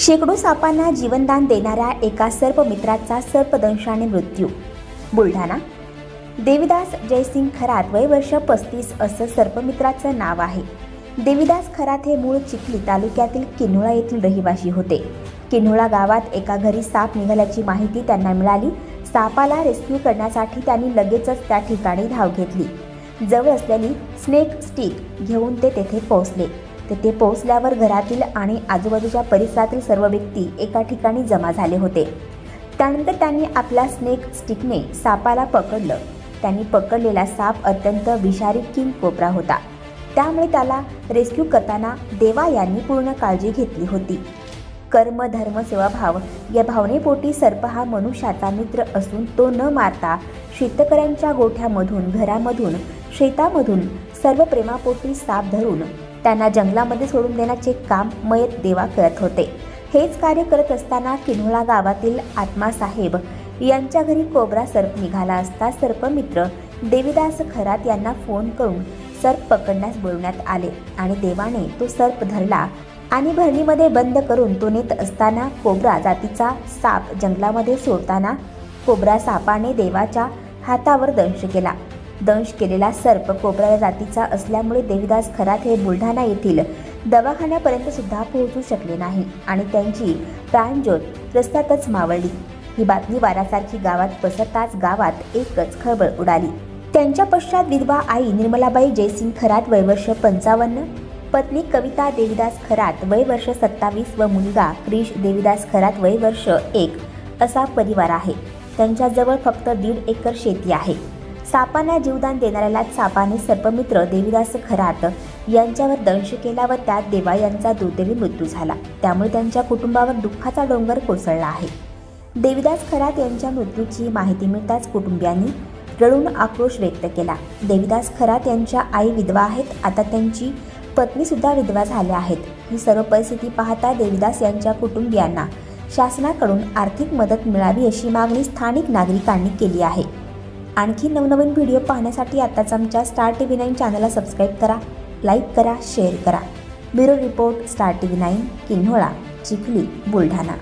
शेकडो सापांना जीवनदान देणाऱ्या एका सर्पमित्राचा सर्पदंशाने मृत्यू. बुलढाणा. देविदास जयसिंग खरात, वय वर्ष 35 असं सर्पमित्राचं नाव आहे. देविदास खरात हे मूळ चिखली तालुक्यातील किन्होळा येथील रहिवासी होते. किन्होळा गावात एका घरी साप निघाल्याची माहिती त्यांना मिळाली. सापाला रेस्क्यू करण्यासाठी त्यांनी लगेचच त्या ठिकाणी धाव घेतली. जवळ असलेली स्नेक स्टिक घेऊन ते तेथे पोहोचले. तेथे पोहोचल्यावर घरातील आणि आजूबाजूच्या परिसरातील सर्व व्यक्ती एका ठिकाणी जमा झाले होते. त्यानंतर त्यांनी आपल्या स्नेक स्टिकने सापाला पकडलं. त्यांनी पकडलेला साप अत्यंत विषारी किंग कोब्रा होता. त्यामुळे त्याला रेस्क्यू करताना देवा यांनी पूर्ण काळजी घेतली होती. कर्म धर्म सेवाभाव या भावनेपोटी सर्प हा मनुष्याचा मित्र असून तो न मारता शेतकऱ्यांच्या गोठ्यामधून, घरामधून, शेतामधून सर्व प्रेमापोटी साप धरून त्यांना जंगलामध्ये सोडून देण्याचे काम मयत देवा करत होते. हेच कार्य करत असताना किन्होळा गावातील आत्मासाहेब यांच्या घरी कोब्रा सर्प निघाला असता सर्पमित्र देविदास खरात यांना फोन करून सर्प पकडण्यास बोलवण्यात आले आणि देवाने तो सर्प धरला आणि भरणीमध्ये बंद करून तो नेत असताना कोब्रा जातीचा साप जंगलामध्ये सोडताना कोब्रा सापाने देवाच्या हातावर दंश केला. दंश केलेला सर्प कोब्रा जातीचा असल्यामुळे देविदास खरात हे बुलढाणा येथील दवाखान्यापर्यंत सुद्धा पोहोचू शकले नाही आणि त्यांची प्राणज्योत रस्त्यातच मावळली. ही बातमी वारासारखी गावात पसरताच गावात एकच खळबळ उडाली. त्यांच्या पश्चात विधवा आई निर्मलाबाई जयसिंग खरात, वय वर्ष 55, पत्नी कविता देविदास खरात, वय वर्ष 27 व मुलगा क्रिश देविदास खरात, वय वर्ष 1 असा परिवार आहे. त्यांच्याजवळ फक्त 1.5 एकर शेती आहे. सापांना जीवदान देणाऱ्याला सापाने सर्पमित्र देविदास खरात यांच्यावर दंश केला व त्यात देवा यांचा दुर्दैवी मृत्यू झाला. त्यामुळे त्यांच्या कुटुंबावर दुःखाचा डोंगर कोसळला आहे. देविदास खरात यांच्या मृत्यूची माहिती मिळताच कुटुंबियांनी रडून आक्रोश व्यक्त केला. देविदास खरात यांच्या आई विधवा आहेत. आता त्यांची पत्नी सुद्धा विधवा झाल्या आहेत. ही सर्व परिस्थिती पाहता देविदास यांच्या कुटुंबियांना शासनाकडून आर्थिक मदत मिळावी अशी मागणी स्थानिक नागरिकांनी केली आहे. आणखी नवनवीन व्हिडिओ पाहण्यासाठी आताच आमच्या स्टार TV9 चॅनलला सबस्क्राईब करा, लाईक करा, शेअर करा. Bureau report, star TV9, Kinhola, Chikhli, Buldhana.